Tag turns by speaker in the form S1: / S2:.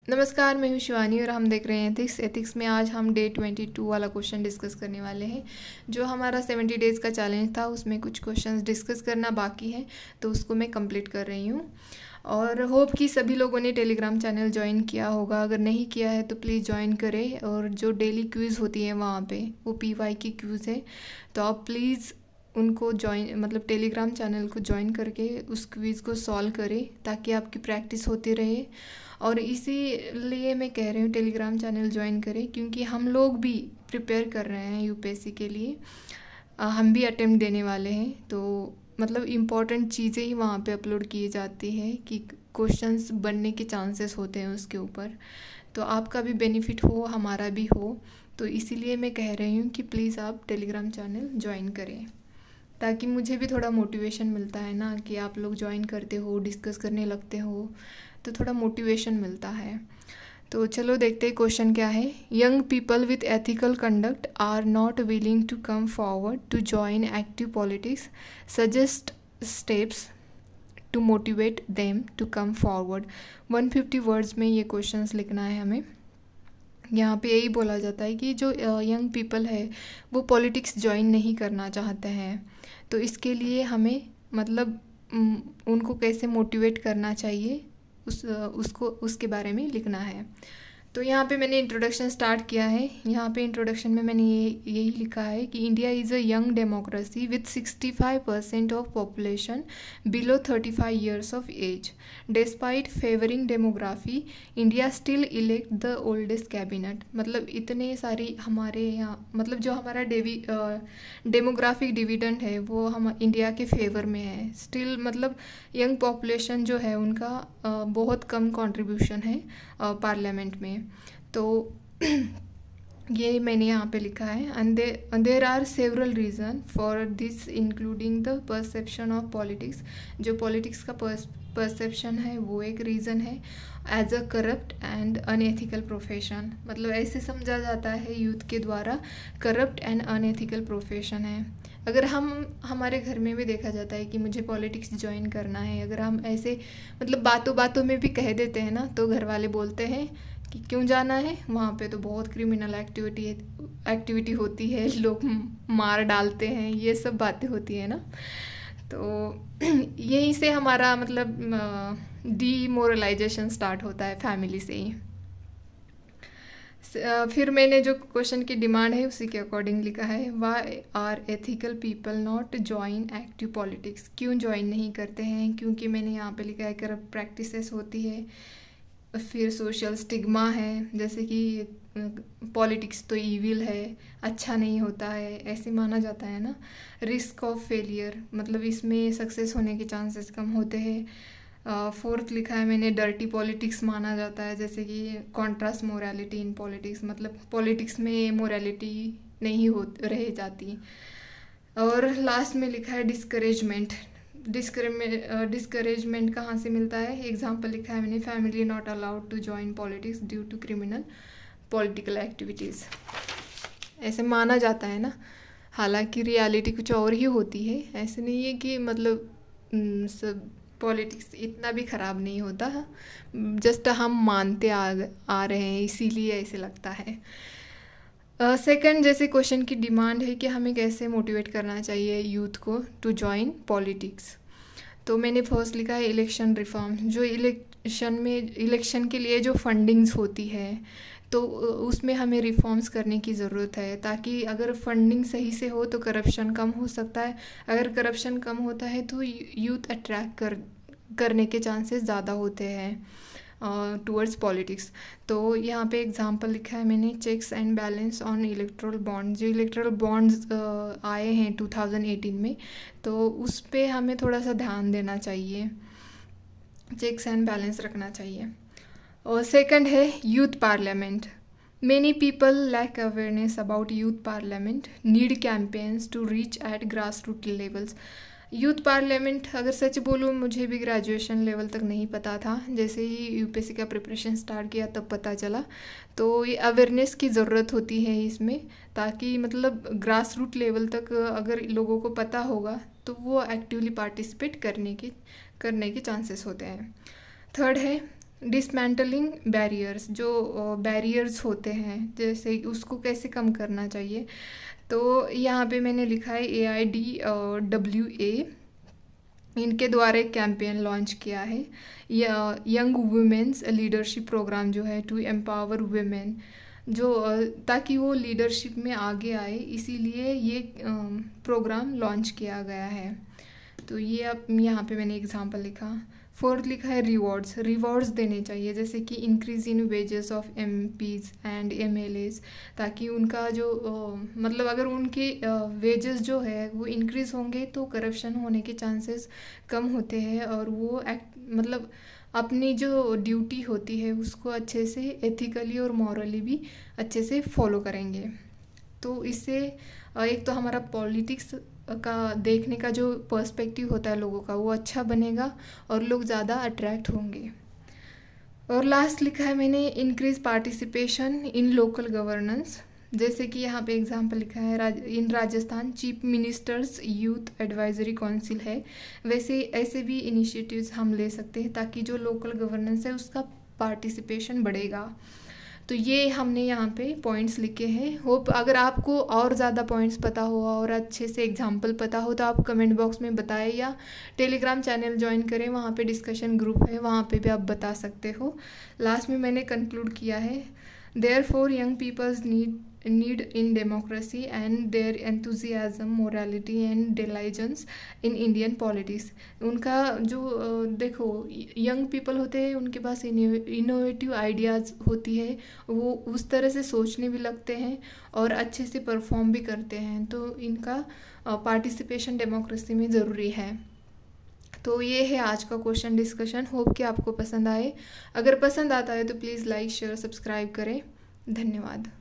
S1: नमस्कार, मैं हूँ शिवानी और हम देख रहे हैं एथिक्स में आज हम डे 22 वाला क्वेश्चन डिस्कस करने वाले हैं। जो हमारा 70 डेज़ का चैलेंज था उसमें कुछ क्वेश्चंस डिस्कस करना बाकी है, तो उसको मैं कंप्लीट कर रही हूँ। और होप कि सभी लोगों ने टेलीग्राम चैनल ज्वाइन किया होगा। अगर नहीं किया है तो प्लीज़ ज्वाइन करें। और जो डेली क्विज़ होती है वहाँ पे वो PY की क्विज़ है, तो आप प्लीज़ उनको टेलीग्राम चैनल को ज्वाइन करके उस क्विज़ को सॉल्व करें ताकि आपकी प्रैक्टिस होती रहे। और इसीलिए मैं कह रही हूँ टेलीग्राम चैनल ज्वाइन करें, क्योंकि हम लोग भी प्रिपेयर कर रहे हैं UPSC के लिए। हम भी अटेम्प्ट देने वाले हैं, तो इम्पॉर्टेंट चीज़ें ही वहाँ पे अपलोड की जाती है कि क्वेश्चंस बनने के चांसेस होते हैं उसके ऊपर। तो आपका भी बेनिफिट हो, हमारा भी हो, तो इसीलिए मैं कह रही हूँ कि प्लीज़ आप टेलीग्राम चैनल ज्वाइन करें, ताकि मुझे भी थोड़ा मोटिवेशन मिलता है ना कि आप लोग ज्वाइन करते हो, डिस्कस करने लगते हो, तो थोड़ा मोटिवेशन मिलता है। तो चलो देखते हैं क्वेश्चन क्या है। Young people with ethical conduct are not willing to come forward to join active politics, suggest steps to motivate them to come forward. 150 words में ये क्वेश्चंस लिखना है हमें। यहाँ पे यही बोला जाता है कि जो यंग पीपल है वो पॉलिटिक्स ज्वाइन नहीं करना चाहते हैं, तो इसके लिए हमें उनको कैसे मोटिवेट करना चाहिए उसके बारे में लिखना है। तो यहाँ पे मैंने इंट्रोडक्शन स्टार्ट किया है। यहाँ पे इंट्रोडक्शन में मैंने यही लिखा है कि India is a young democracy with 65% of population below 35 years of age. Despite favouring demography, India still elect the oldest cabinet. इतने सारी हमारे यहाँ जो हमारा डेमोग्राफिक डिविडेंड है वो हम इंडिया के फेवर में है। स्टिल यंग पॉपुलेशन जो है उनका बहुत कम कंट्रीब्यूशन है पार्लियामेंट में। तो ये मैंने यहाँ पे लिखा है। And there are several reason for this including the perception of politics. जो पॉलिटिक्स का परसेप्शन है वो एक रीज़न है। As a corrupt and unethical profession, ऐसे समझा जाता है यूथ के द्वारा करप्ट एंड अनएथिकल प्रोफेशन है। अगर हमारे घर में भी देखा जाता है कि मुझे पॉलिटिक्स ज्वाइन करना है, अगर हम ऐसे बातों बातों में भी कह देते हैं ना, तो घर वाले बोलते हैं कि क्यों जाना है, वहाँ पे तो बहुत क्रिमिनल एक्टिविटी होती है, लोग मार डालते हैं, ये सब बातें होती है ना। तो यहीं से हमारा डीमोरलाइजेशन स्टार्ट होता है फैमिली से ही। फिर मैंने जो क्वेश्चन की डिमांड है उसी के अकॉर्डिंग लिखा है। Why are ethical people not join active politics. क्यों ज्वाइन नहीं करते हैं? क्योंकि मैंने यहाँ पे लिखा है करप्ट प्रैक्टिसेस होती है, फिर सोशल स्टिग्मा है, जैसे कि पॉलिटिक्स तो ईविल है, अच्छा नहीं होता है, ऐसे माना जाता है ना। रिस्क ऑफ फेलियर, इसमें सक्सेस होने के चांसेस कम होते हैं। फोर्थ लिखा है मैंने डर्टी पॉलिटिक्स माना जाता है, जैसे कि contrast morality in politics, politics में मोरालिटी नहीं रह जाती। और लास्ट में लिखा है डिस्करेजमेंट कहाँ से मिलता है? एग्जाम्पल लिखा है मैंने, family not allowed to join politics due to criminal political activities, ऐसे माना जाता है ना। हालांकि रियलिटी कुछ और ही होती है। ऐसे नहीं है कि सब पॉलिटिक्स इतना भी ख़राब नहीं होता, जस्ट हम मानते आ रहे हैं, इसीलिए ऐसे लगता है। सेकंड, जैसे क्वेश्चन की डिमांड है कि हमें कैसे मोटिवेट करना चाहिए यूथ को टू ज्वाइन पॉलिटिक्स। तो मैंने फर्स्ट लिखा है इलेक्शन रिफॉर्म। जो इलेक्शन के लिए जो फंडिंग्स होती है, तो उसमें हमें रिफॉर्म्स करने की ज़रूरत है, ताकि अगर फंडिंग सही से हो तो करप्शन कम हो सकता है। अगर करप्शन कम होता है तो यूथ अट्रैक्ट करने के चांसेस ज़्यादा होते हैं टूवर्ड्स पॉलिटिक्स। तो यहाँ पे एग्जांपल लिखा है मैंने, checks and balance on electoral bond. जो इलेक्ट्रल बॉन्ड्स आए हैं 2018 में, तो उस पर हमें थोड़ा सा ध्यान देना चाहिए, चेक्स एंड बैलेंस रखना चाहिए। और सेकंड है youth parliament. Many people lack awareness about youth parliament, need campaigns to reach at grass root levels. Youth parliament, अगर सच बोलूँ मुझे भी ग्रेजुएशन लेवल तक नहीं पता था, जैसे ही UPSC का प्रिपरेशन स्टार्ट किया तब पता चला। तो ये अवेयरनेस की ज़रूरत होती है इसमें, ताकि ग्रास रूट लेवल तक अगर लोगों को पता होगा तो वो एक्टिवली पार्टिसिपेट करने के चांसेस होते हैं। थर्ड है डिसमेंटलिंग बैरियर्स, जो बैरियर्स होते हैं जैसे उसको कैसे कम करना चाहिए। तो यहाँ पे मैंने लिखा है AIDWA, इनके द्वारा एक कैंपेन लॉन्च किया है, यंग वुमेन्स लीडरशिप प्रोग्राम जो है, टू एम्पावर वुमेन, जो ताकि वो लीडरशिप में आगे आए, इसीलिए ये प्रोग्राम लॉन्च किया गया है। तो ये अब यहाँ पे मैंने एग्जांपल लिखा। फोर्थ लिखा है रिवॉर्ड्स देने चाहिए, जैसे कि increase in wages of MPs and MLAs, ताकि उनका जो मतलब अगर उनके वेजेस जो है वो इंक्रीज़ होंगे तो करप्शन होने के चांसेस कम होते हैं, और वो मतलब अपनी जो ड्यूटी होती है उसको अच्छे से एथिकली और मॉरली भी अच्छे से फॉलो करेंगे। तो इससे एक तो हमारा पॉलिटिक्स का देखने का जो पर्सपेक्टिव होता है लोगों का वो अच्छा बनेगा और लोग ज़्यादा अट्रैक्ट होंगे। और लास्ट लिखा है मैंने increase participation in local governance, जैसे कि यहाँ पे एग्जांपल लिखा है in Rajasthan chief ministers youth advisory council है, वैसे ऐसे भी इनिशिएटिव्स हम ले सकते हैं ताकि जो लोकल गवर्नेंस है उसका पार्टिसिपेशन बढ़ेगा। तो ये हमने यहाँ पे पॉइंट्स लिखे हैं। होप अगर आपको और ज़्यादा पॉइंट्स पता हो और अच्छे से एग्जांपल पता हो तो आप कमेंट बॉक्स में बताएं, या टेलीग्राम चैनल ज्वाइन करें, वहाँ पे डिस्कशन ग्रुप है, वहाँ पे भी आप बता सकते हो। लास्ट में मैंने कंक्लूड किया है, therefore young peoples need in democracy and their enthusiasm, morality and diligence in Indian politics. उनका जो देखो यंग पीपल होते हैं उनके पास इनोवेटिव आइडियाज़ होती है, वो उस तरह से सोचने भी लगते हैं और अच्छे से परफॉर्म भी करते हैं, तो इनका पार्टिसिपेशन डेमोक्रेसी में ज़रूरी है। तो ये है आज का क्वेश्चन डिस्कशन। होप कि आपको पसंद आए। अगर पसंद आता है तो प्लीज़ लाइक शेयर सब्सक्राइब करें। धन्यवाद।